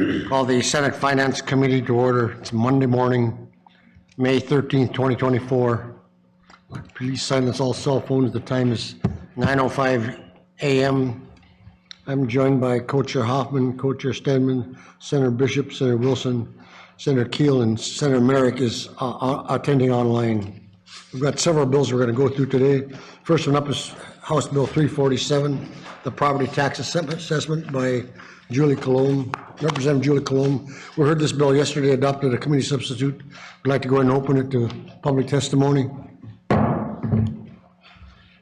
Call the Senate Finance Committee to order. It's Monday morning, May 13th, 2024. Please silence all cell phones. The time is 9:05 a.m. I'm joined by Co-Chair Hoffman, Co-Chair Stedman, Senator Bishop, Senator Wilson, Senator Keel, and Senator Merrick is attending online. We've got several bills we're going to go through today. First one up is House Bill 347, the property tax assessment by Julie Colomb, Representative Julie Colomb. We heard this bill yesterday, adopted a committee substitute. I'd like to go ahead and open it to public testimony.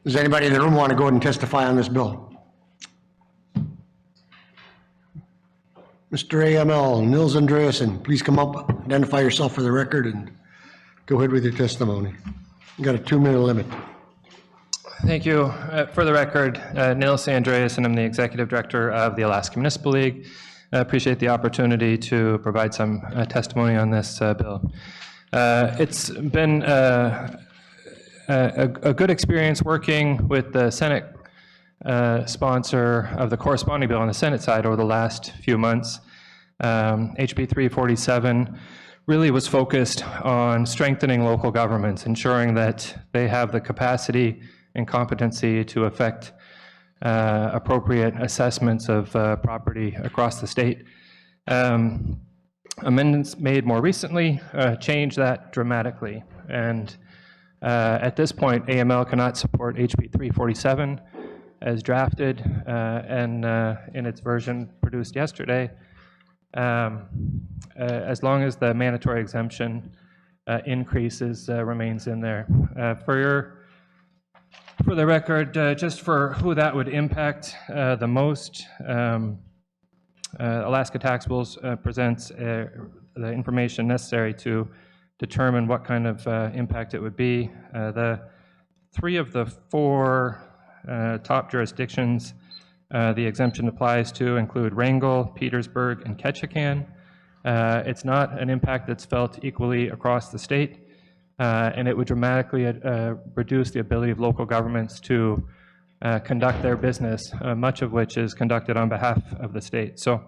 Does anybody in the room want to go ahead and testify on this bill? Mr. AML, Nils Andreasen, please come up, identify yourself for the record, and go ahead with your testimony. You got a 2-minute limit. Thank you. For the record, Nils Andreasen, I'm the Executive Director of the Alaska Municipal League. I appreciate the opportunity to provide some testimony on this bill. It's been a good experience working with the Senate sponsor of the corresponding bill on the Senate side over the last few months. HB 347 really was focused on strengthening local governments, ensuring that they have the capacity and competency to effect appropriate assessments of property across the state. Amendments made more recently changed that dramatically, and at this point AML cannot support HB 347 as drafted and in its version produced yesterday, as long as the mandatory exemption increases remains in there. For the record, just for who that would impact the most, Alaska Taxables presents the information necessary to determine what kind of impact it would be. The 3 of the 4 top jurisdictions the exemption applies to include Wrangell, Petersburg, and Ketchikan. It's not an impact that's felt equally across the state. And it would dramatically reduce the ability of local governments to conduct their business, much of which is conducted on behalf of the state. So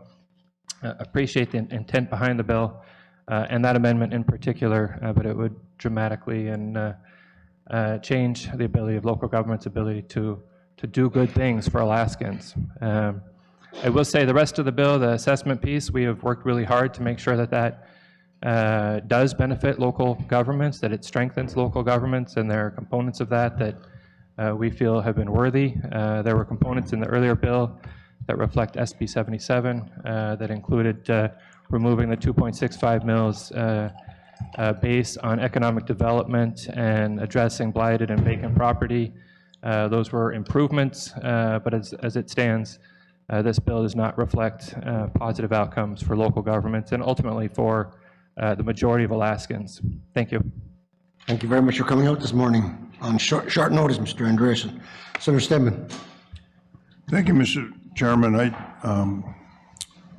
appreciate the intent behind the bill and that amendment in particular, but it would dramatically change the ability of local government's ability to do good things for Alaskans. I will say the rest of the bill, the assessment piece, we have worked really hard to make sure that does benefit local governments, that it strengthens local governments, and there are components of that we feel have been worthy. There were components in the earlier bill that reflect SB 77 that included removing the 2.65 mils base on economic development and addressing blighted and vacant property. Those were improvements, but as it stands, this bill does not reflect positive outcomes for local governments and ultimately for the majority of Alaskans. Thank you. Thank you very much for coming out this morning on short notice, Mr. Andreasen. Senator Stedman. Thank you, Mr. Chairman.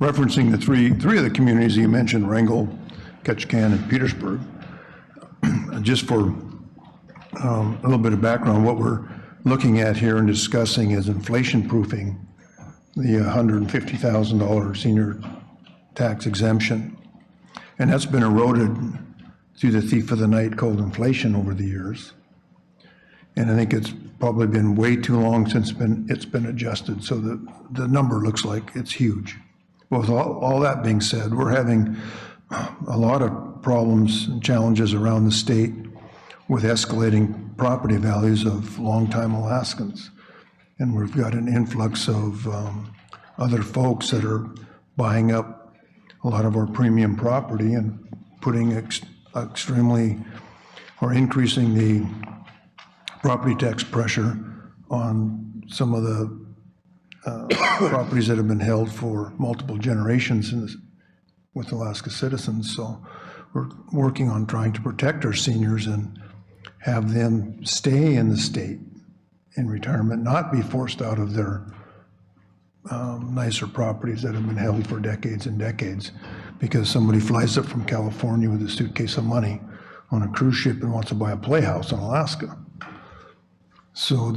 Referencing the three of the communities you mentioned, Wrangell, Ketchikan, and Petersburg, just for a little bit of background, what we're looking at here and discussing is inflation proofing the $150,000 senior tax exemption. And that's been eroded through the thief of the night called inflation over the years. And I think it's probably been way too long since it's been adjusted. So the number looks like it's huge. Well, with all that being said, we're having a lot of problems and challenges around the state with escalating property values of longtime Alaskans. And we've got an influx of other folks that are buying up a lot of our premium property and putting increasing the property tax pressure on some of the properties that have been held for multiple generations with Alaska citizens. So we're working on trying to protect our seniors and have them stay in the state in retirement, not be forced out of their nicer properties that have been held for decades and decades because somebody flies up from California with a suitcase of money on a cruise ship and wants to buy a playhouse in Alaska. So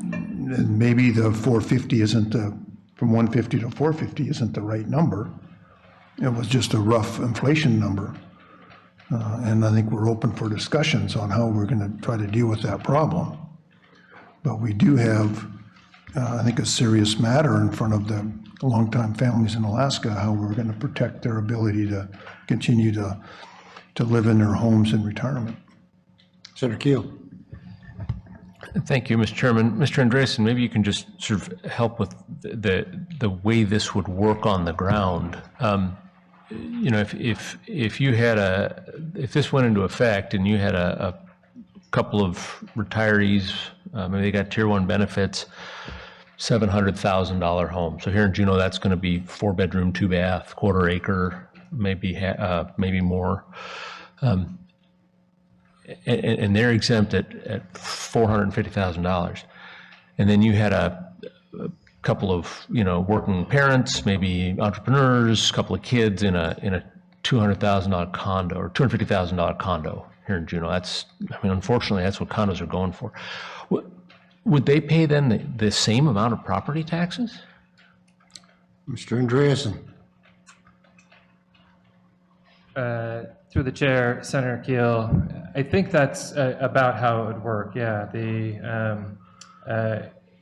maybe the 450 isn't the from 150 to 450 isn't the right number. It was just a rough inflation number. And I think we're open for discussions on how we're going to try to deal with that problem. But we do have, I think, a serious matter in front of the longtime families in Alaska, how we're going to protect their ability to continue to live in their homes in retirement. Senator Keel. Thank you, Mr. Chairman. Mr. Andresen, maybe you can just sort of help with the way this would work on the ground. You know, if you had if this went into effect and you had a couple of retirees, maybe they got tier 1 benefits, $700,000 home. So here in Juneau, that's going to be 4-bedroom, 2-bath, quarter acre, maybe more. And they're exempt at $450,000. And then you had a couple of, you know, working parents, maybe entrepreneurs, a couple of kids in a $200,000 condo or $250,000 condo here in Juneau. That's, I mean, unfortunately, that's what condos are going for. Would they pay then the same amount of property taxes? Mr. Andreessen. Through the chair, Senator Keel, I think that's about how it would work. Yeah,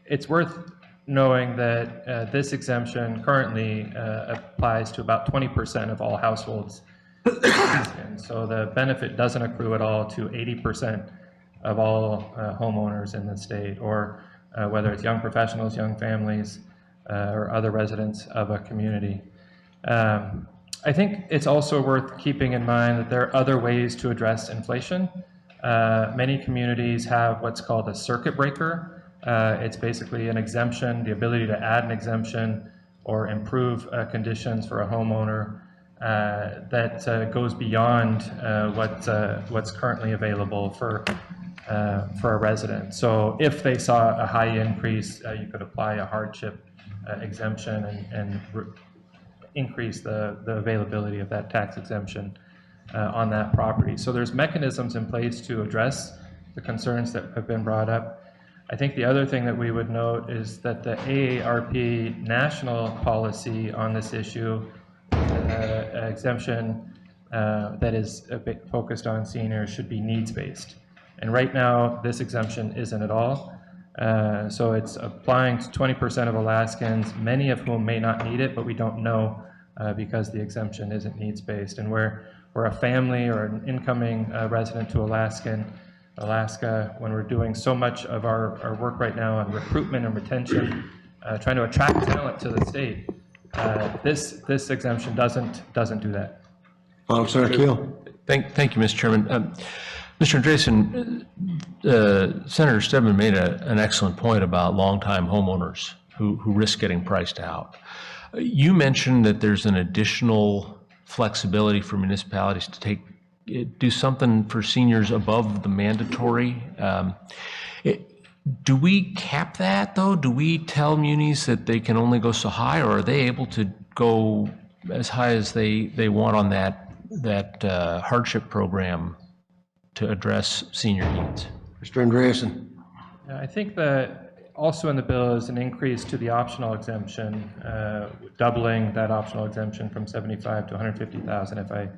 it's worth knowing that this exemption currently applies to about 20% of all households. And so the benefit doesn't accrue at all to 80% of all homeowners in the state, or whether it's young professionals, young families, or other residents of a community. I think it's also worth keeping in mind that there are other ways to address inflation. Many communities have what's called a circuit breaker. It's basically an exemption, the ability to add an exemption or improve conditions for a homeowner that goes beyond what's currently available for a resident. So if they saw a high increase, you could apply a hardship exemption and increase the availability of that tax exemption on that property. So there's mechanisms in place to address the concerns that have been brought up. I think the other thing that we would note is that the AARP national policy on this issue, exemption that is a bit focused on seniors, should be needs-based. And right now, this exemption isn't at all. So it's applying to 20% of Alaskans, many of whom may not need it, but we don't know because the exemption isn't needs-based. And where a family or an incoming resident to Alaska, when we're doing so much of our work right now on recruitment and retention, trying to attract talent to the state, this exemption doesn't do that. Senator Keel. Thank you, Mr. Chairman. Mr. Andresen, Senator Stebbins made an excellent point about longtime homeowners who risk getting priced out. You mentioned that there's an additional flexibility for municipalities to do something for seniors above the mandatory. Do we cap that, though? Do we tell munis that they can only go so high, or are they able to go as high as they want on that hardship program to address senior needs? Mr. Andreessen. I think that also in the bill is an increase to the optional exemption, doubling that optional exemption from 75 to 150,000, if I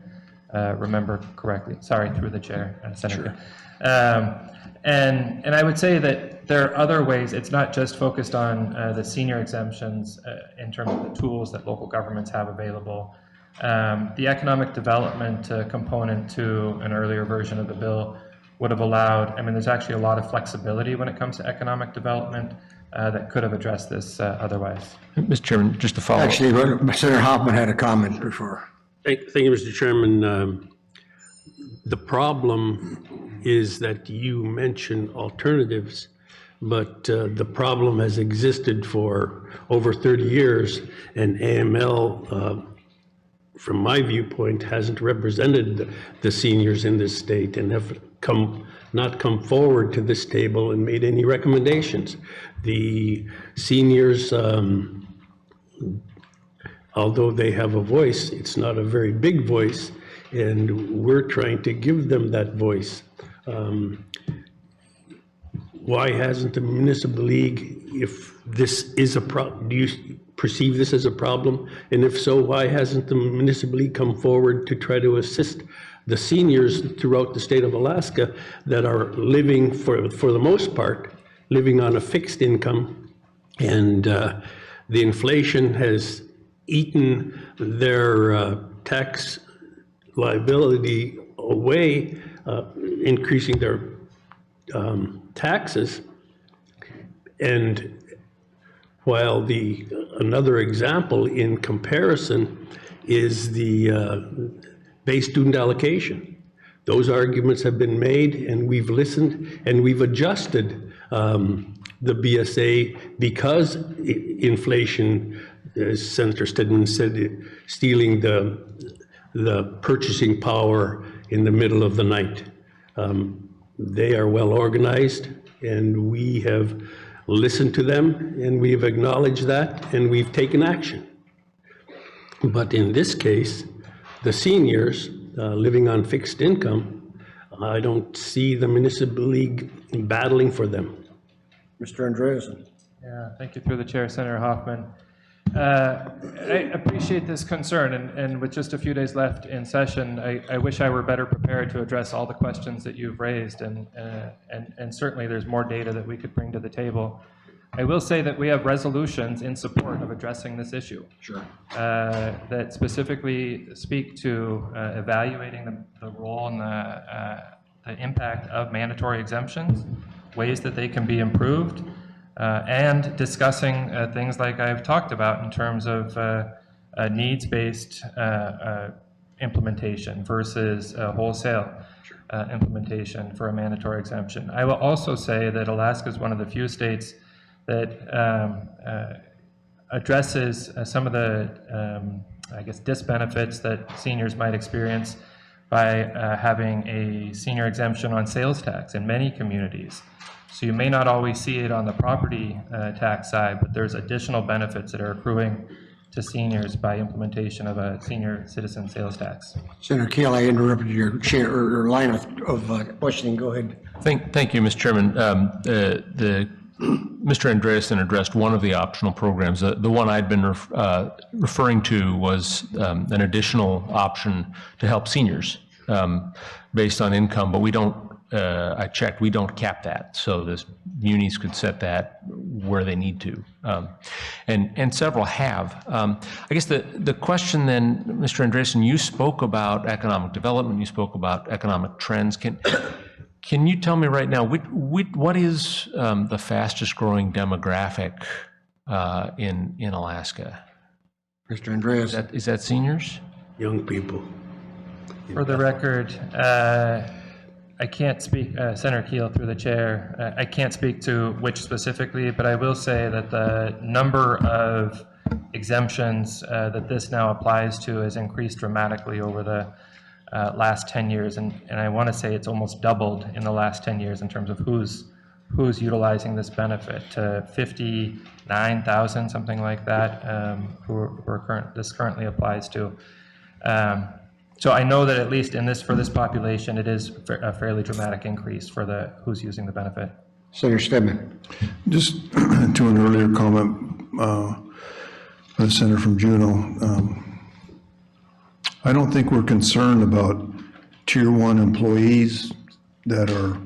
remember correctly. Sorry, through the chair, Senator. Sure. And I would say that there are other ways. It's not just focused on the senior exemptions in terms of the tools that local governments have available. The economic development component to an earlier version of the bill would have allowed, I mean, there's actually a lot of flexibility when it comes to economic development that could have addressed this otherwise. Mr. Chairman, just to follow up. Actually, Senator Hoffman had a comment before. Thank you, Mr. Chairman. The problem is that you mentioned alternatives, but the problem has existed for over 30 years, and AML, from my viewpoint, hasn't represented the seniors in this state and have not come forward to this table and made any recommendations. The seniors, although they have a voice, it's not a very big voice, and we're trying to give them that voice. Why hasn't the Municipal League, if this is a problem, do you perceive this as a problem? And if so, why hasn't the municipal league come forward to try to assist the seniors throughout the state of Alaska that are living, for the most part, living on a fixed income, and the inflation has eaten their tax liability away, increasing their taxes. And while another example in comparison is the base student allocation. Those arguments have been made, and we've listened, and we've adjusted the BSA because inflation, as Senator Stedman said, stealing the purchasing power in the middle of the night. They are well organized, and we have listened to them, and we've acknowledged that, and we've taken action. But in this case, the seniors living on fixed income, I don't see the municipal league battling for them. Mr. Andreasen. Yeah, thank you through the chair, Senator Hoffman. I appreciate this concern, and with just a few days left in session, I wish I were better prepared to address all the questions that you've raised, and certainly there's more data that we could bring to the table. I will say that we have resolutions in support of addressing this issue. Sure. That specifically speak to evaluating the role and the impact of mandatory exemptions, ways that they can be improved, and discussing things like I've talked about in terms of needs-based implementation versus wholesale implementation for a mandatory exemption. I will also say that Alaska is one of the few states that addresses some of the, I guess, disbenefits that seniors might experience by having a senior exemption on sales tax in many communities. So you may not always see it on the property tax side, but there's additional benefits that are accruing to seniors by implementation of a senior citizen sales tax. Senator Keel, I interrupted your chair or line of questioning. Go ahead. Thank you, Mr. Chairman. Mr. Andreasen addressed one of the optional programs. The one I'd been referring to was an additional option to help seniors based on income, but we don't, I checked, we don't cap that. So the munis could set that where they need to. And several have. I guess the question then, Mr. Andreasen, you spoke about economic development, you spoke about economic trends. Can you tell me right now, what is the fastest growing demographic in Alaska? Mr. Andreasen. Is that seniors? Young people. For the record, I can't speak, Senator Keel through the chair, I can't speak to which specifically, but I will say that the number of exemptions that this now applies to has increased dramatically over the last 10 years, and I want to say it's almost doubled in the last 10 years in terms of who's utilizing this benefit, to 59,000, something like that, this currently applies to. So I know that at least for this population, it is a fairly dramatic increase for who's using the benefit. Senator Stedman. Just to an earlier comment by the senator from Juneau, I don't think we're concerned about Tier 1 employees that are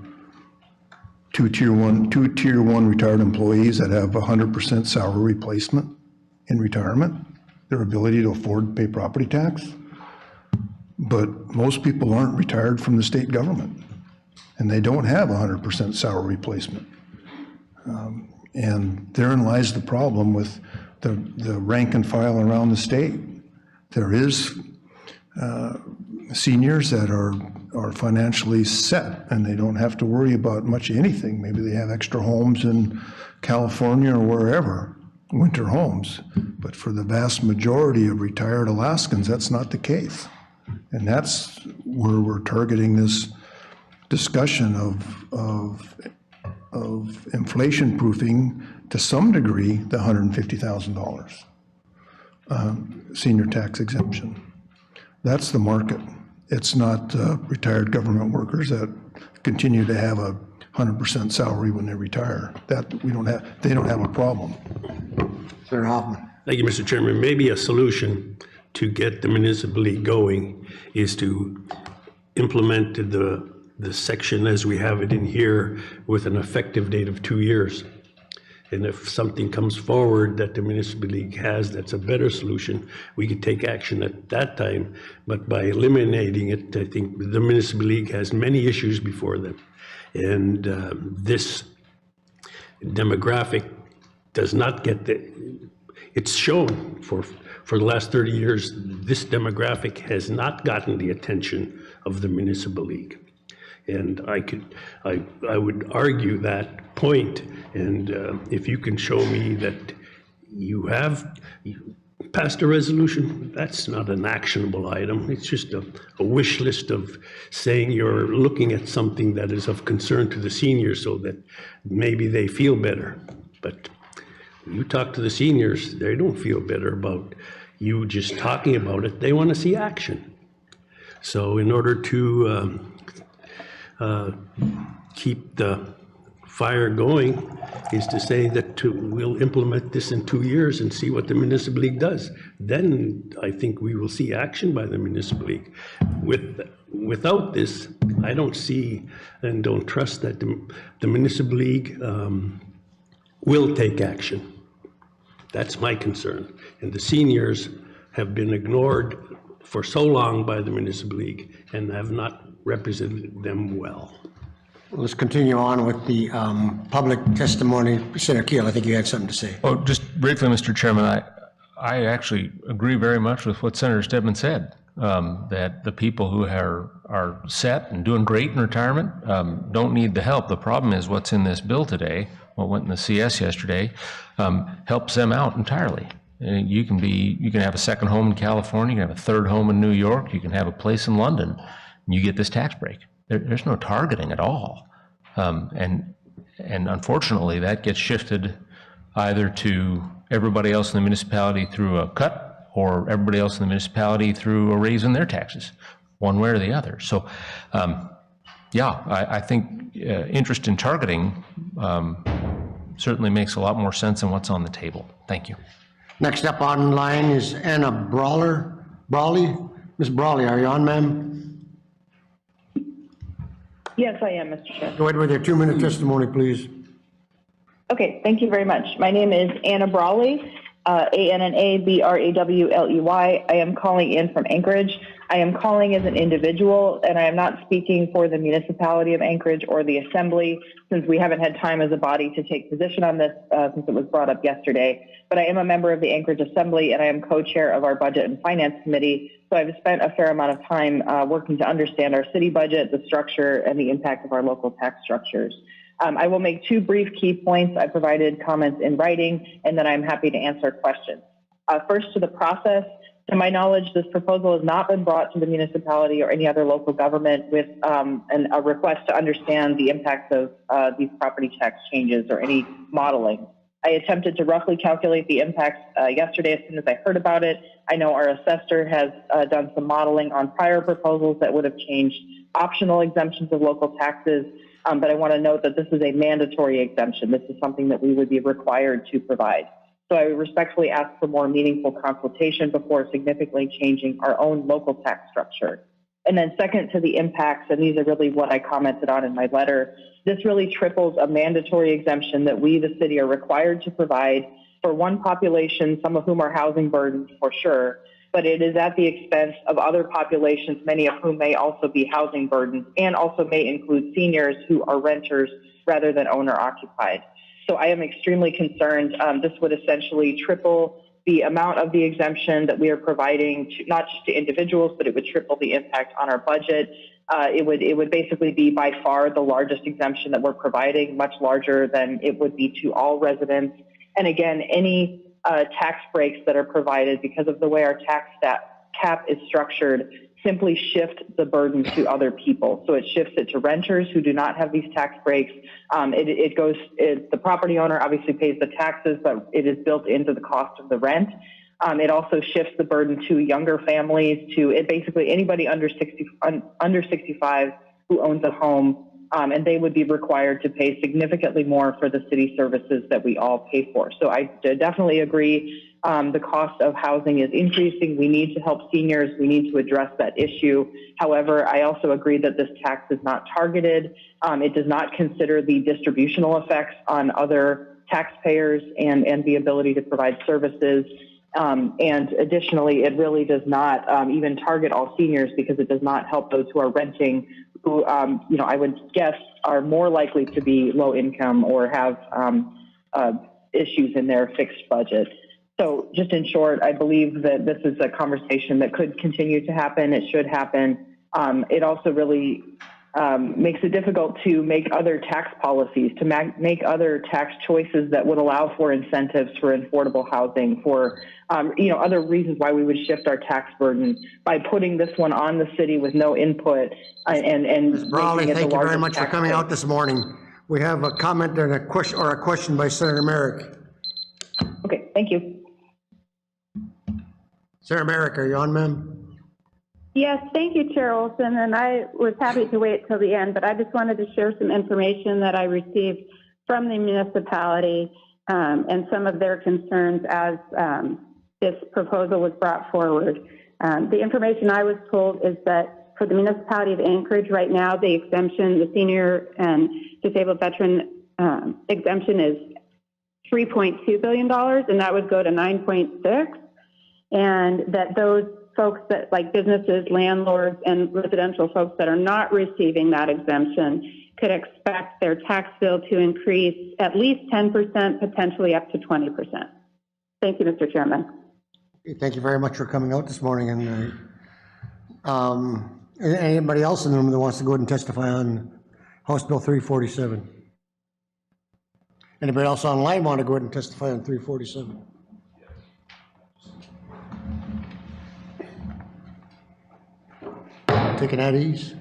two Tier 1 retired employees that have 100% salary replacement in retirement, their ability to afford to pay property tax. But most people aren't retired from the state government, and they don't have 100% salary replacement. And therein lies the problem with the rank and file around the state. There is seniors that are financially set, and they don't have to worry about much of anything. Maybe they have extra homes in California or wherever, winter homes. But for the vast majority of retired Alaskans, that's not the case. And that's where we're targeting this discussion of inflation proofing to some degree the $150,000 senior tax exemption. That's the market. It's not retired government workers that continue to have a 100% salary when they retire. That they don't have a problem. Senator Hoffman. Thank you, Mr. Chairman. Maybe a solution to get the municipal league going is to implement the section as we have it in here with an effective date of 2 years. And if something comes forward that the municipal league has that's a better solution, we could take action at that time. But by eliminating it, I think the municipal league has many issues before them. And this demographic does not get it's shown for the last 30 years, this demographic has not gotten the attention of the municipal league. And I would argue that point, and if you can show me that you have passed a resolution, that's not an actionable item. It's just a wish list of saying you're looking at something that is of concern to the seniors so that maybe they feel better. But you talk to the seniors, they don't feel better about you just talking about it. They want to see action. So in order to keep the fire going is to say that we'll implement this in 2 years and see what the municipal league does. Then I think we will see action by the municipal league. Without this, I don't see and don't trust that the municipal league will take action. That's my concern. And the seniors have been ignored for so long by the municipal league and have not represented them well. Let's continue on with the public testimony. Senator Keel, I think you had something to say. Oh, just briefly, Mr. Chairman, I actually agree very much with what Senator Stedman said, that the people who are set and doing great in retirement don't need the help. The problem is what's in this bill today, what went in the CS yesterday, helps them out entirely. You can have a second home in California, you can have a third home in New York, you can have a place in London, and you get this tax break. There's no targeting at all. And unfortunately, that gets shifted either to everybody else in the municipality through a cut or everybody else in the municipality through a raise in their taxes, one way or the other. So, yeah, I think interest in targeting certainly makes a lot more sense than what's on the table. Thank you. Next up online is Anna Brawley. Ms. Brawley, are you on, ma'am? Yes, I am, Mr. Chair. Go ahead with your 2-minute testimony, please. Okay, thank you very much. My name is Anna Brawley, ANNABRAWLEY. I am calling in from Anchorage. I am calling as an individual, and I am not speaking for the municipality of Anchorage or the Assembly, since we haven't had time as a body to take position on this since it was brought up yesterday. But I am a member of the Anchorage Assembly, and I am co-chair of our Budget and Finance Committee. So I've spent a fair amount of time working to understand our city budget, the structure, and the impact of our local tax structures. I will make 2 brief key points. I provided comments in writing, and then I'm happy to answer questions. First, to the process. To my knowledge, this proposal has not been brought to the municipality or any other local government with a request to understand the impacts of these property tax changes or any modeling. I attempted to roughly calculate the impacts yesterday as soon as I heard about it. I know our assessor has done some modeling on prior proposals that would have changed optional exemptions of local taxes, but I want to note that this is a mandatory exemption. This is something that we would be required to provide. So I respectfully ask for more meaningful consultation before significantly changing our own local tax structure. And then second, to the impacts, and these are really what I commented on in my letter, this really triples a mandatory exemption that we, the city, are required to provide for one population, some of whom are housing burdened for sure, but it is at the expense of other populations, many of whom may also be housing burdened and also may include seniors who are renters rather than owner occupied. So I am extremely concerned. This would essentially triple the amount of the exemption that we are providing to not just to individuals, but it would triple the impact on our budget. It would basically be by far the largest exemption that we're providing, much larger than it would be to all residents. And again, any tax breaks that are provided because of the way our tax cap is structured simply shift the burden to other people. So it shifts it to renters who do not have these tax breaks. The property owner obviously pays the taxes, but it is built into the cost of the rent. It also shifts the burden to younger families, basically anybody under 65 who owns a home, and they would be required to pay significantly more for the city services that we all pay for. So I definitely agree The cost of housing is increasing. We need to help seniors. We need to address that issue. However, I also agree that this tax is not targeted. It does not consider the distributional effects on other taxpayers and the ability to provide services. And additionally, it really does not even target all seniors because it does not help those who are renting, who, I would guess are more likely to be low income or have issues in their fixed budget. So just in short, I believe that this is a conversation that could continue to happen. It should happen. It also really makes it difficult to make other tax policies, to make other tax choices that would allow for incentives for affordable housing, for other reasons why we would shift our tax burden by putting this one on the city with no input and Ms. Brawley, making it the thank you very largest much for tax coming base. out this morning. We have a comment and a question by Senator Merrick. Okay, thank you. Senator Merrick, are you on, ma'am? Yes, thank you, Chair Olson, and I was happy to wait till the end, but I just wanted to share some information that I received from the municipality and some of their concerns as this proposal was brought forward. The information I was told is that for the municipality of Anchorage right now, the exemption, the senior and disabled veteran exemption is $3.2 billion, and that would go to 9.6, and that those folks that, like businesses, landlords, and residential folks that are not receiving that exemption could expect their tax bill to increase at least 10%, potentially up to 20%. Thank you, Mr. Chairman. Thank you very much for coming out this morning. And anybody else in the room that wants to go ahead and testify on House Bill 347? Anybody else online want to go ahead and testify on 347? Taking at ease.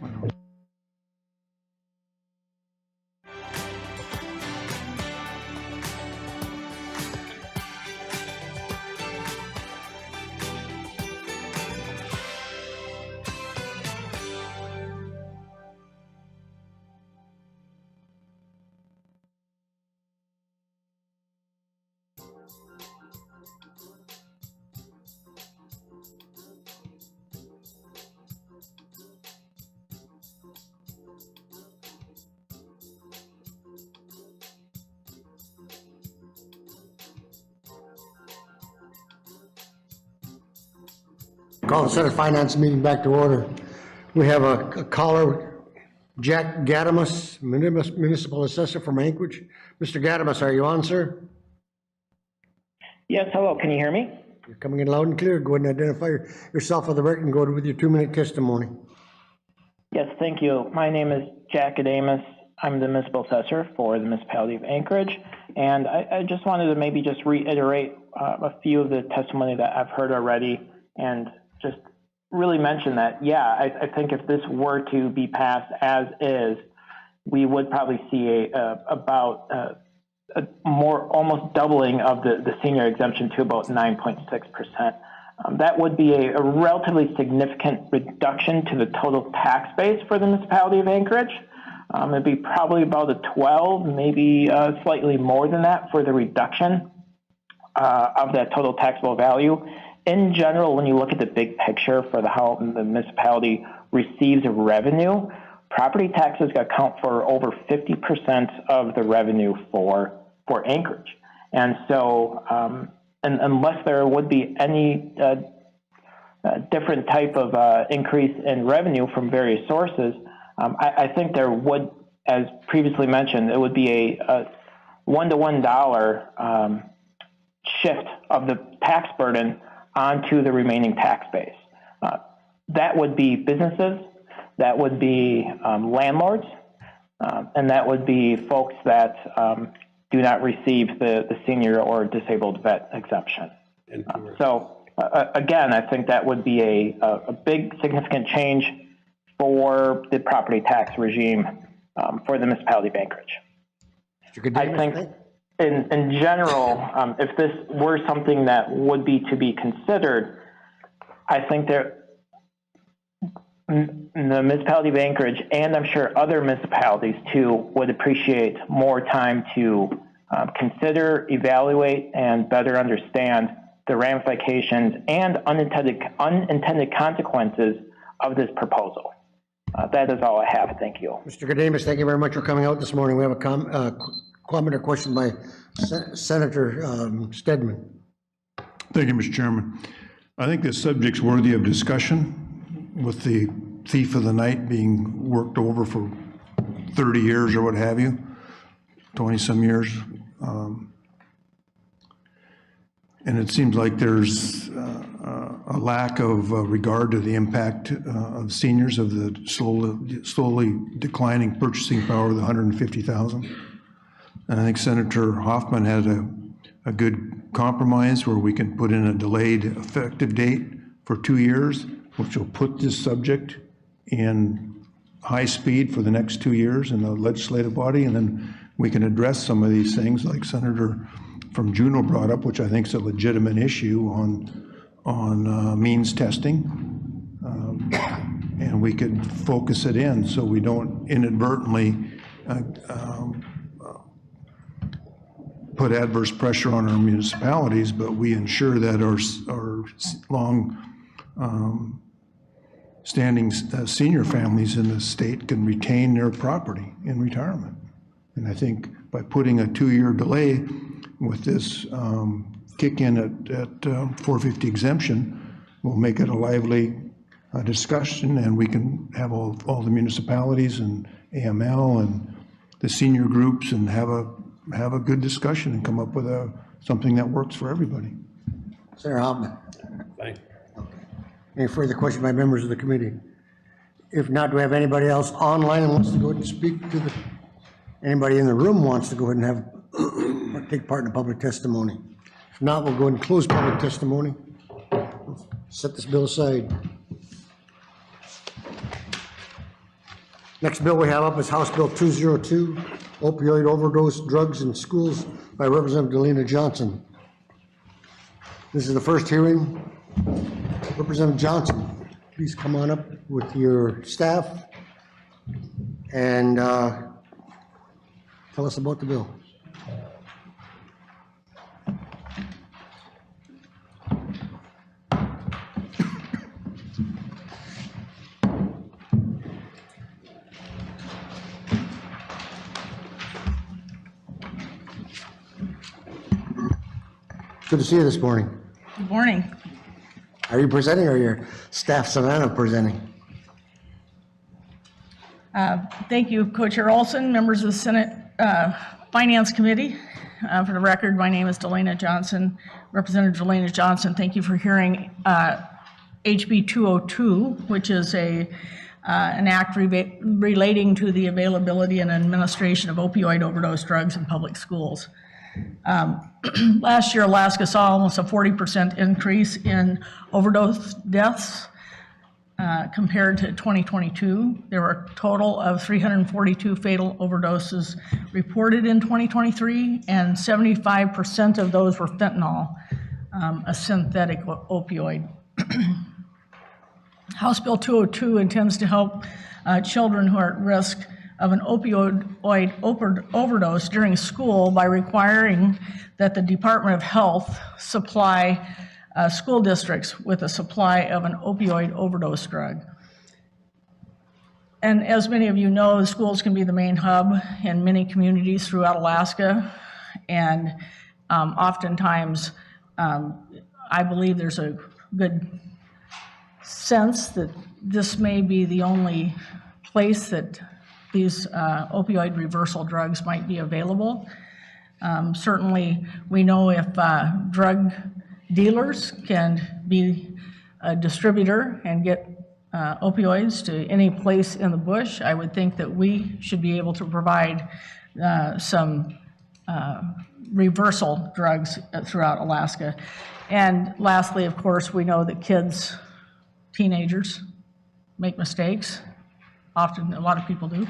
Call the Senate Finance meeting back to order. We have a caller, Jack Gadamus, Municipal Assessor from Anchorage. Mr. Gadamus, are you on, sir? Yes, hello, can you hear me? You're coming in loud and clear. Go ahead and identify yourself for the record and go with your 2-minute testimony. Yes, thank you. My name is Jack Adamus. I'm the Municipal Assessor for the Municipality of Anchorage, and I just wanted to maybe just reiterate a few of the testimony that I've heard already and just really mention that, yeah, I think if this were to be passed as is, we would probably see about more almost doubling of the senior exemption to about 9.6%. That would be a relatively significant reduction to the total tax base for the municipality of Anchorage. It'd be probably about a 12, maybe slightly more than that for the reduction of that total taxable value. In general, when you look at the big picture for how the municipality receives revenue, property taxes account for over 50% of the revenue for Anchorage. And so, and unless there would be any different type of increase in revenue from various sources, I think there would, as previously mentioned, it would be a $1 to $1 shift of the tax burden onto the remaining tax base. That would be businesses, that would be landlords, and that would be folks that do not receive the senior or disabled vet exemption. So again, I think that would be a big significant change for the property tax regime for the municipality of Anchorage. I think in general, if this were something that would be to be considered, I think the municipality of Anchorage, and I'm sure other municipalities too, would appreciate more time to consider, evaluate, and better understand the ramifications and unintended consequences of this proposal. That is all I have. Thank you. Mr. Gadamus, thank you very much for coming out this morning. We have a comment or question by Senator Stedman. Thank you, Mr. Chairman. I think this subject's worthy of discussion, with the thief of the night being worked over for 30 years or what have you, 20-some years. And it seems like there's a lack of regard to the impact of seniors, of the slowly declining purchasing power of the 150,000. And I think Senator Hoffman had a good compromise where we can put in a delayed effective date for 2 years, which will put this subject in high speed for the next 2 years in the legislative body, and then we can address some of these things like Senator from Juneau brought up, which I think is a legitimate issue on means testing. And we could focus it in so we don't inadvertently put adverse pressure on our municipalities, but we ensure that our long standing senior families in the state can retain their property in retirement. And I think by putting a 2-year delay with this kick in at 450 exemption, we'll make it a lively discussion, and we can have all the municipalities and AML and the senior groups and have a good discussion and come up with something that works for everybody. Senator Hoffman. Thank you. Any further questions by members of the committee? If not, do we have anybody else online and wants to go ahead and speak to anybody in the room wants to go ahead and have take part in the public testimony? If not, we'll go ahead and close public testimony. Set this bill aside. Next bill we have up is House Bill 202, opioid overdose drugs in schools, by Representative Delina Johnson. This is the first hearing. Representative Johnson, please come on up with your staff and tell us about the bill. Good to see you this morning. Good morning. Are you presenting or your staff Savannah presenting? Thank you, Co-Chair Olson, members of the Senate Finance Committee. For the record, my name is Delina Johnson. Representative Delina Johnson, thank you for hearing HB 202, which is an act relating to the availability and administration of opioid overdose drugs in public schools. Last year, Alaska saw almost a 40% increase in overdose deaths compared to 2022. There were a total of 342 fatal overdoses reported in 2023, and 75% of those were fentanyl, a synthetic opioid. House Bill 202 intends to help children who are at risk of an opioid overdose during school by requiring that the Department of Health supply school districts with a supply of an opioid overdose drug. And as many of you know, the schools can be the main hub in many communities throughout Alaska, and oftentimes I believe there's a good sense that this may be the only place that these opioid reversal drugs might be available. Certainly, we know if drug dealers can be a distributor and get opioids to any place in the bush, I would think that we should be able to provide some reversal drugs throughout Alaska. And lastly, of course, we know that kids, teenagers, make mistakes. Often, a lot of people do,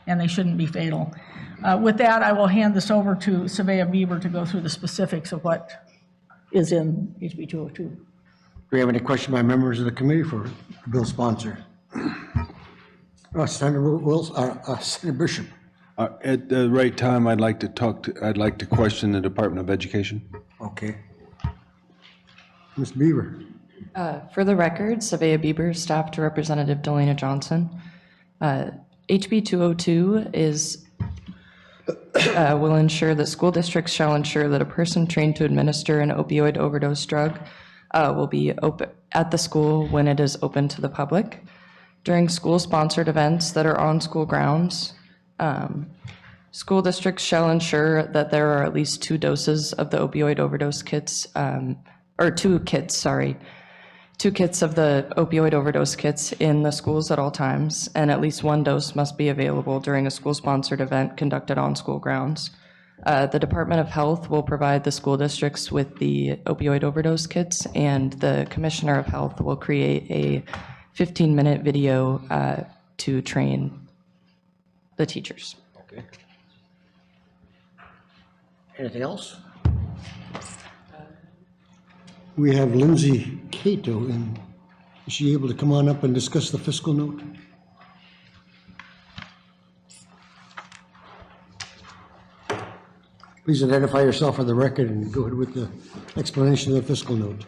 and they shouldn't be fatal. With that, I will hand this over to Savea Bieber to go through the specifics of what is in HB 202. Do we have any questions by members of the committee for the bill sponsor? Senator Wilson, Senator Bishop. At the right time, I'd like to question the Department of Education. Okay. Ms. Beaver. For the record, Savea Bieber, staff to Representative Delana Johnson. HB 202 will ensure that school districts shall ensure that a person trained to administer an opioid overdose drug will be open at the school when it is open to the public. During school-sponsored events that are on school grounds, school districts shall ensure that there are at least 2 doses of the opioid overdose kits, or 2 kits of the opioid overdose kits in the schools at all times, and at least 1 dose must be available during a school-sponsored event conducted on school grounds. The Department of Health will provide the school districts with the opioid overdose kits, and the Commissioner of Health will create a 15-minute video to train the teachers. Okay. Anything else? We have Lindsay Cato, and is she able to come on up and discuss the fiscal note? Please identify yourself for the record and go ahead with the explanation of the fiscal note.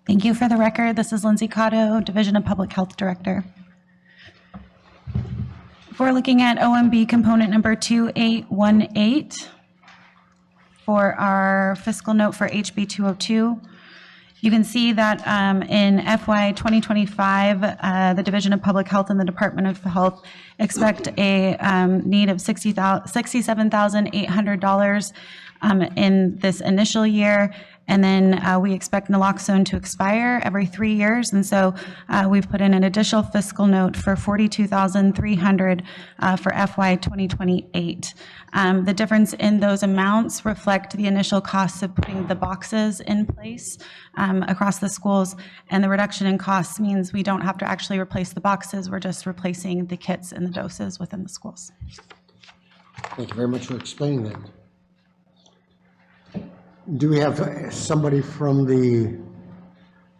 Thank you. For the record, this is Lindsay Cotto, Division of Public Health Director. We're looking at OMB component number 2818 for our fiscal note for HB 202. You can see that in FY 2025, the Division of Public Health and the Department of Health expect a need of $67,800 in this initial year. And then we expect naloxone to expire every 3 years. And so we've put in an additional fiscal note for $42,300 for FY 2028. The difference in those amounts reflect the initial costs of putting the boxes in place across the schools. And the reduction in costs means we don't have to actually replace the boxes. We're just replacing the kits and the doses within the schools. Thank you very much for explaining that. Do we have somebody from the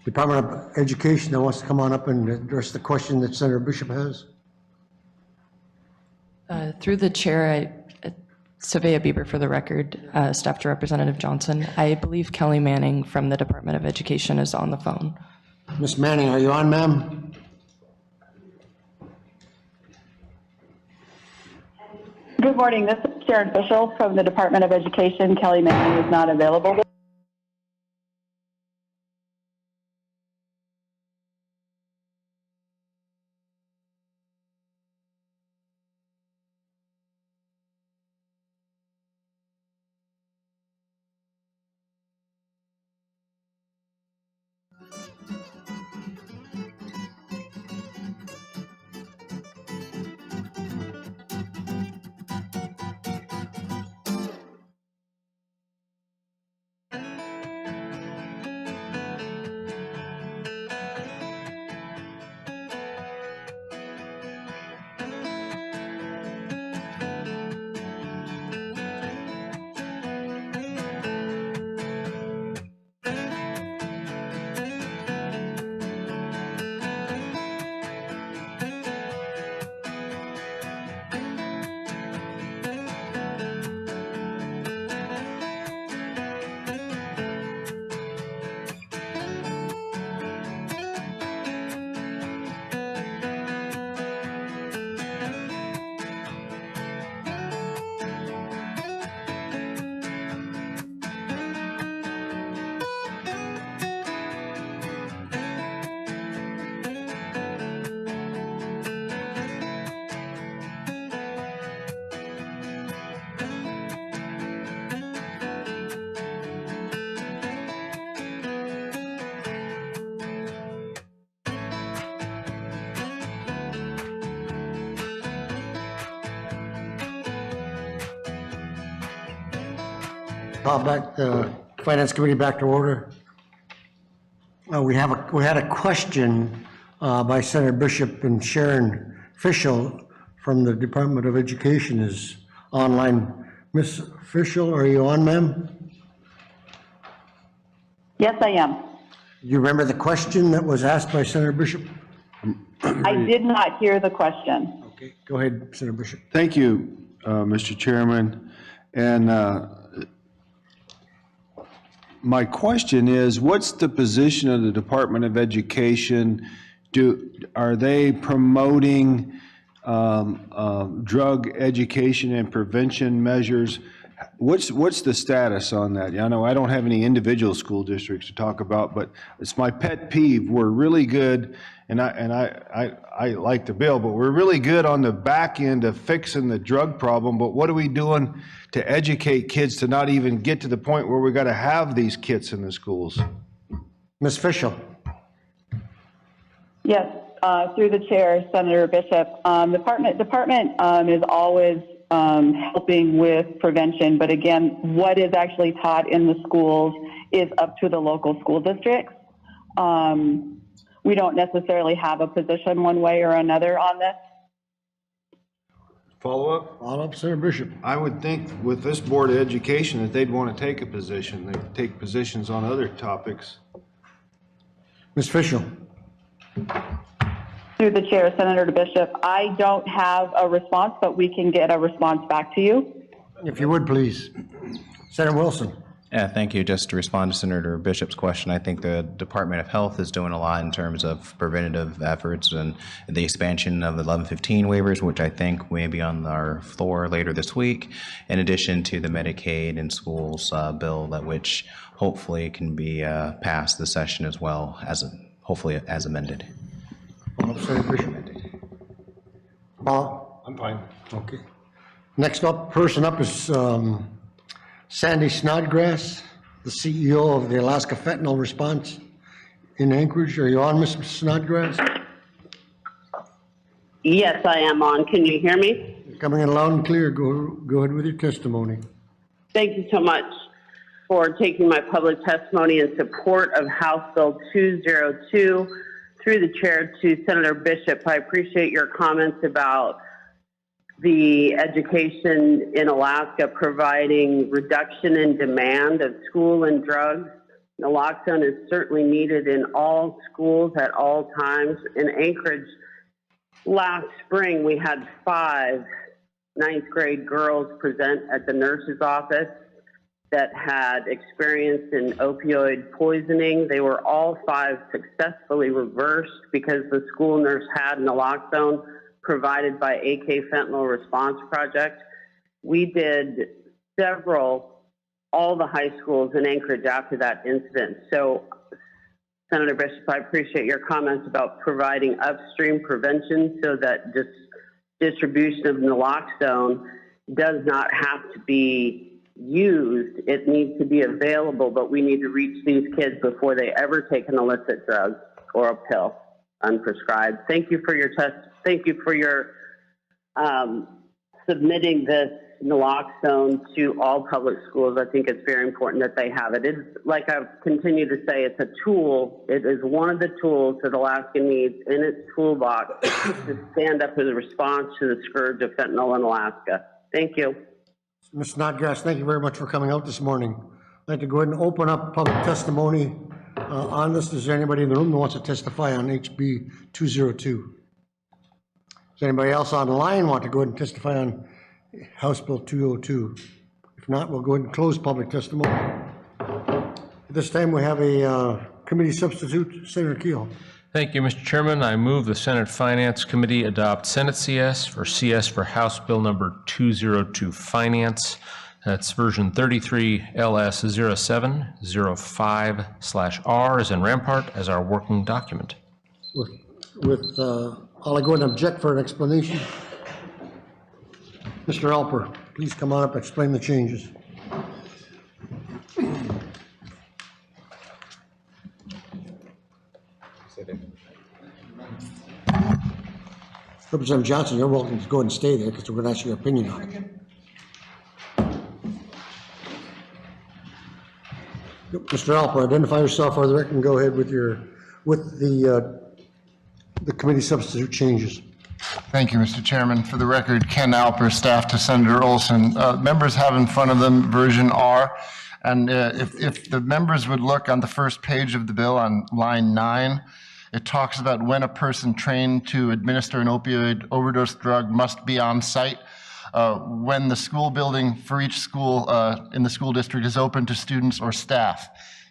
Department of Education that wants to come on up and address the question that Senator Bishop has? Through the chair, Savea Bieber for the record, staff to Representative Johnson. I believe Kelly Manning from the Department of Education is on the phone. Ms. Manning, are you on, ma'am? Good morning. This is Sharon Fischel from the Department of Education. Kelly Manning is not available. Call back the Finance Committee back to order. We had a question by Senator Bishop, and Sharon Fischel from the Department of Education is online. Ms. Fischel, are you on, ma'am? Yes, I am. You remember the question that was asked by Senator Bishop? I did not hear the question. Okay, go ahead, Senator Bishop. Thank you, Mr. Chairman. And My question is, what's the position of the Department of Education? Are they promoting drug education and prevention measures? What's the status on that? I know I don't have any individual school districts to talk about, but it's my pet peeve. We're really good, and I like the bill, but we're really good on the back end of fixing the drug problem. But what are we doing to educate kids to not even get to the point where we got to have these kits in the schools? Ms. Fischel. Yes, through the chair, Senator Bishop. Department is always helping with prevention, but again, what is actually taught in the schools is up to the local school districts. We don't necessarily have a position one way or another on this. Follow-up? Follow-up, Senator Bishop. I would think with this Board of Education that they'd want to take a position. They take positions on other topics. Ms. Fischel. Through the chair, Senator Bishop, I don't have a response, but we can get a response back to you. If you would, please. Senator Wilson. Yeah, thank you. Just to respond to Senator Bishop's question, I think the Department of Health is doing a lot in terms of preventative efforts and the expansion of the 1115 waivers, which I think may be on our floor later this week, in addition to the Medicaid and schools bill, that which hopefully can be passed this session as well, as hopefully as amended. Senator Bishop. I'm fine. Okay. Next person up is Sandy Snodgrass, the CEO of the Alaska Fentanyl Response in Anchorage. Are you on, Ms. Snodgrass? Yes, I am on. Can you hear me? You're coming in loud and clear. Go ahead with your testimony. Thank you so much for taking my public testimony in support of House Bill 202. Through the chair to Senator Bishop, I appreciate your comments about the education in Alaska providing reduction in demand of school and drugs. Naloxone is certainly needed in all schools at all times. In Anchorage, last spring, we had 5 ninth grade girls present at the nurse's office that had experienced an opioid poisoning. They were all 5 successfully reversed because the school nurse had naloxone provided by AK Fentanyl Response Project. We did all the high schools in Anchorage after that incident. So, Senator Bishop, I appreciate your comments about providing upstream prevention so that distribution of naloxone does not have to be used. It needs to be available, but we need to reach these kids before they ever take an illicit drug or a pill unprescribed. Thank you for your Thank you for your submitting this naloxone to all public schools. I think it's very important that they have it. It's, like I've continued to say, it's a tool. It is one of the tools that Alaska needs in its toolbox to stand up as a response to the scourge of fentanyl in Alaska. Thank you. Ms. Snodgrass, thank you very much for coming out this morning. I'd like to go ahead and open up public testimony on this. Is there anybody in the room that wants to testify on HB 202? Does anybody else on the line want to go ahead and testify on House Bill 202? If not, we'll go ahead and close public testimony. At this time, we have a committee substitute, Senator Keel. Thank you, Mr. Chairman. I move the Senate Finance Committee adopt Senate CS for House Bill number 202 Finance. That's version 33 LS 0705/R as in Rampart as our working document. I'll go ahead and object for an explanation. Mr. Alper, please come on up and explain the changes. Representative Johnson, you're welcome to go ahead and stay there because we're going to ask your opinion on it. Mr. Alper, identify yourself for the record and go ahead with the committee substitute changes. Thank you, Mr. Chairman. For the record, Ken Alper, staff to Senator Olson. Members have in front of them version R, and if the members would look on the first page of the bill on line 9, it talks about when a person trained to administer an opioid overdose drug must be on site. When the school building for each school in the school district is open to students or staff.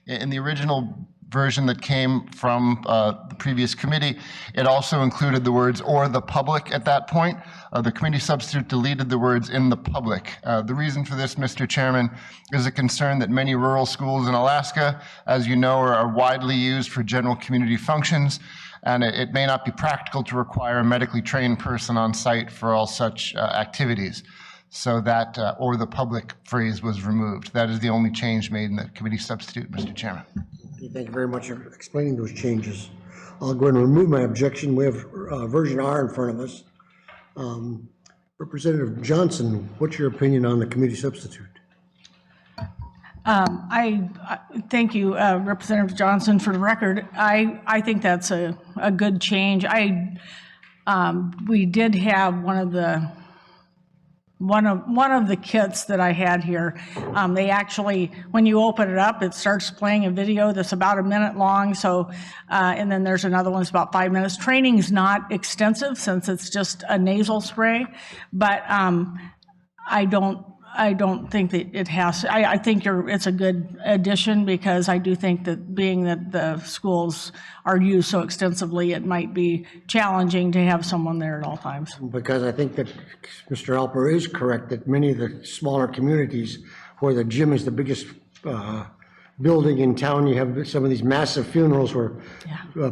In the original version that came from the previous committee, it also included the words "or the public" at that point. The committee substitute deleted the words "in the public." The reason for this, Mr. Chairman, is a concern that many rural schools in Alaska, as you know, are widely used for general community functions, and it may not be practical to require a medically trained person on site for all such activities. So that "or the public" phrase was removed. That is the only change made in the committee substitute, Mr. Chairman. Thank you very much for explaining those changes. I'll go ahead and remove my objection. We have version R in front of us. Representative Johnson, what's your opinion on the committee substitute? I thank you, Representative Johnson. For the record, I think that's a good change. We did have one of the kits that I had here. They actually, when you open it up, it starts playing a video that's about a minute long. So, and then there's another one that's about 5 minutes. Training's not extensive since it's just a nasal spray, but I don't think that it has. I think it's a good addition, because I do think that being that the schools are used so extensively, it might be challenging to have someone there at all times. Because I think that Mr. Alper is correct that many of the smaller communities where the gym is the biggest building in town, you have some of these massive funerals where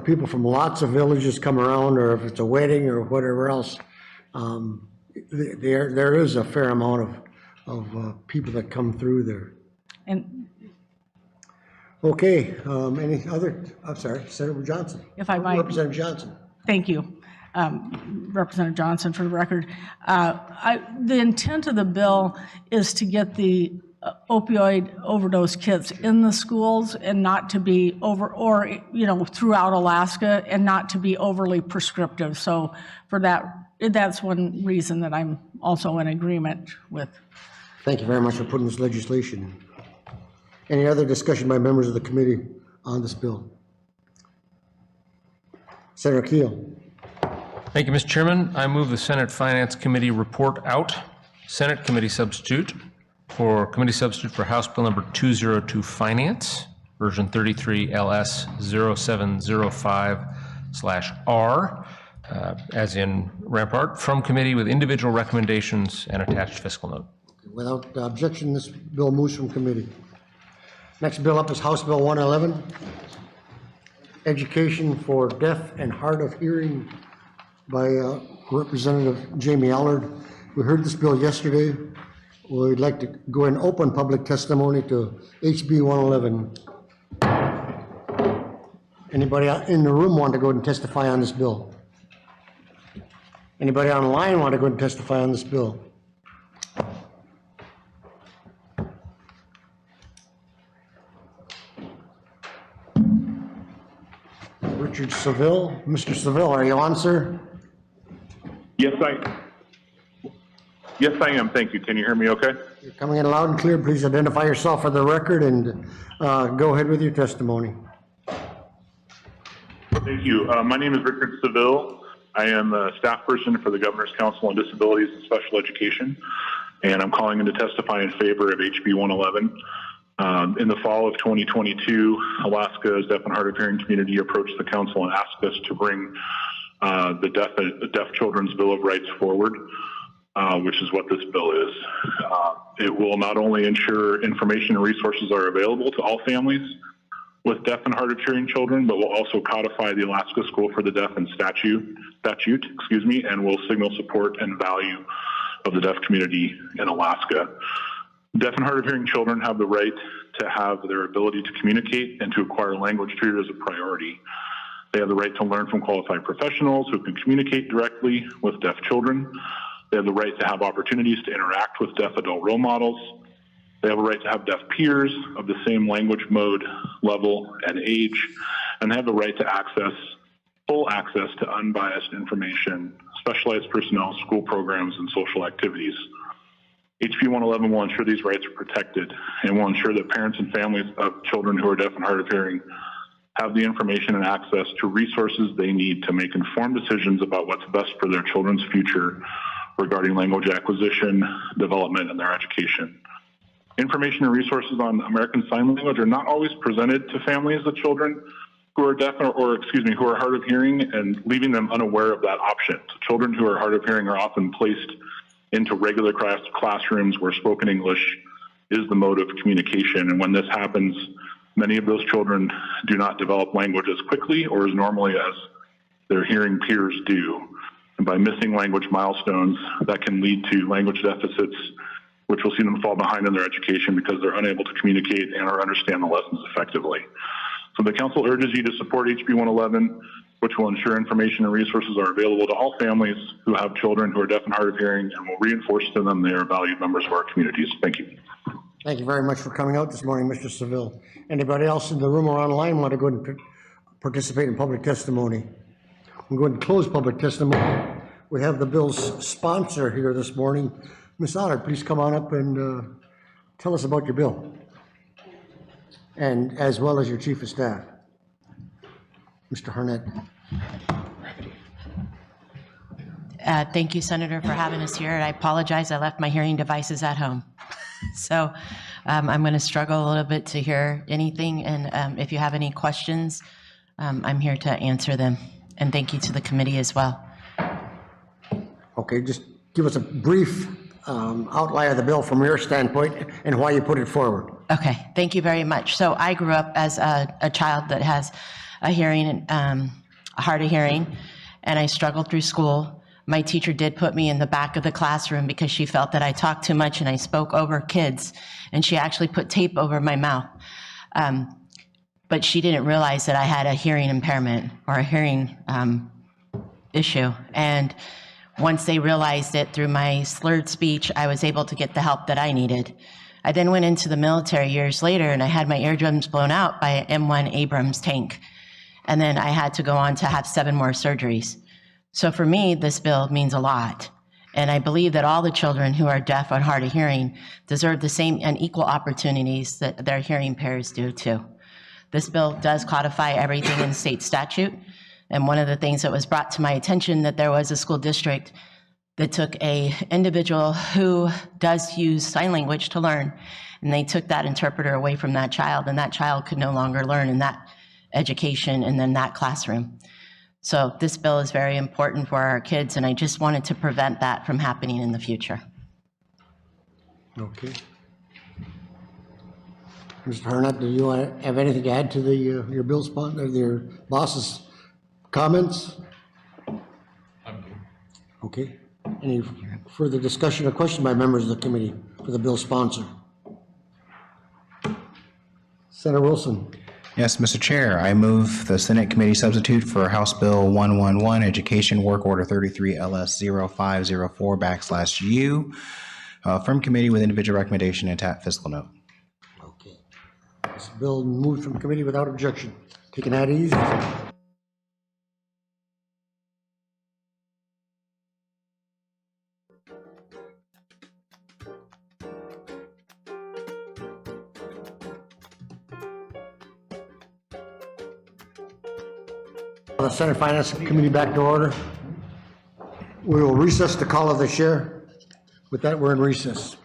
people from lots of villages come around, or if it's a wedding or whatever else, there is a fair amount of people that come through there. And okay, any other? I'm sorry, Senator Johnson. If I might, Representative Johnson. Thank you, Representative Johnson, for the record. The intent of the bill is to get the opioid overdose kits in the schools and not to be throughout Alaska, and not to be overly prescriptive. So for that's one reason that I'm also in agreement with. Thank you very much for putting this legislation. Any other discussion by members of the committee on this bill? Senator Keel. Thank you, Mr. Chairman. I move the Senate Finance Committee report out. Senate Committee substitute for House Bill number 202 Finance, version 33 LS 0705/R, as in Rampart, from committee with individual recommendations and attached fiscal note. Without objection, this bill moves from committee. Next bill up is House Bill 111, Education for Deaf and Hard of Hearing, by Representative Jamie Allard. We heard this bill yesterday. We'd like to go and open public testimony to HB 111. Anybody in the room want to go and testify on this bill? Anybody online want to go and testify on this bill? Richard Seville. Mr. Seville, are you on, sir? Yes, I am. Thank you. Can you hear me okay? You're coming in loud and clear. Please identify yourself for the record and go ahead with your testimony. Thank you. My name is Richard Seville. I am a staff person for the Governor's Council on Disabilities and Special Education, and I'm calling in to testify in favor of HB 111. In the fall of 2022, Alaska's deaf and hard of hearing community approached the council and asked us to bring the Deaf Children's Bill of Rights forward, which is what this bill is. It will not only ensure information and resources are available to all families with deaf and hard of hearing children, but will also codify the Alaska School for the Deaf and statute, and will signal support and value of the deaf community in Alaska. Deaf and hard of hearing children have the right to have their ability to communicate and to acquire language treated as a priority. They have the right to learn from qualified professionals who can communicate directly with deaf children. They have the right to have opportunities to interact with deaf adult role models. They have a right to have deaf peers of the same language mode, level, and age, and they have the right to full access to unbiased information, specialized personnel, school programs, and social activities. HB 111 will ensure these rights are protected and will ensure that parents and families of children who are deaf and hard of hearing have the information and access to resources they need to make informed decisions about what's best for their children's future regarding language acquisition, development, and their education. Information and resources on American Sign Language are not always presented to families of children who are deaf or who are hard of hearing, and leaving them unaware of that option. So children who are hard of hearing are often placed into regular classrooms where spoken English is the mode of communication. And when this happens, many of those children do not develop language as quickly or as normally as their hearing peers do. And by missing language milestones, that can lead to language deficits, which will see them fall behind in their education because they're unable to communicate and or understand the lessons effectively. So the council urges you to support HB 111, which will ensure information and resources are available to all families who have children who are deaf and hard of hearing, and will reinforce to them they are valued members of our communities. Thank you. Thank you very much for coming out this morning, Mr. Seville. Anybody else in the room or online want to go and participate in public testimony? I'm going to close public testimony. We have the bill's sponsor here this morning. Ms. Otter, please come on up and tell us about your bill, and as well as your chief of staff, Mr. Harnett. Thank you, Senator, for having us here. I apologize, I left my hearing devices at home. So I'm going to struggle a little bit to hear anything, and if you have any questions, I'm here to answer them. And thank you to the committee as well. Okay, just give us a brief outline of the bill from your standpoint and why you put it forward. Okay, thank you very much. So I grew up as a child that has a hearing, hard of hearing, and I struggled through school. My teacher did put me in the back of the classroom because she felt that I talked too much and I spoke over kids, and she actually put tape over my mouth. But she didn't realize that I had a hearing impairment or a hearing issue. And once they realized it through my slurred speech, I was able to get the help that I needed. I then went into the military years later, and I had my eardrums blown out by an M1 Abrams tank. And then I had to go on to have 7 more surgeries. So for me, this bill means a lot. And I believe that all the children who are deaf or hard of hearing deserve the same and equal opportunities that their hearing pairs do too. This bill does codify everything in state statute. And one of the things that was brought to my attention, that there was a school district that took a individual who does use sign language to learn, and they took that interpreter away from that child, and that child could no longer learn in that education and in that classroom. So this bill is very important for our kids, and I just wanted to prevent that from happening in the future. Okay. Mr. Harnett, do you have anything to add to the your bill sponsor, your boss's comments? Okay. Any further discussion or question by members of the committee for the bill sponsor? Senator Wilson. Yes, Mr. Chair, I move the Senate Committee Substitute for House Bill 111, Education Work Order 33 LS 0504/U, from committee with individual recommendation and attached fiscal note. Okay. This bill moved from committee without objection. Taking that easy. The Senate Finance Committee back to order. We will recess the call of the chair. With that, we're in recess.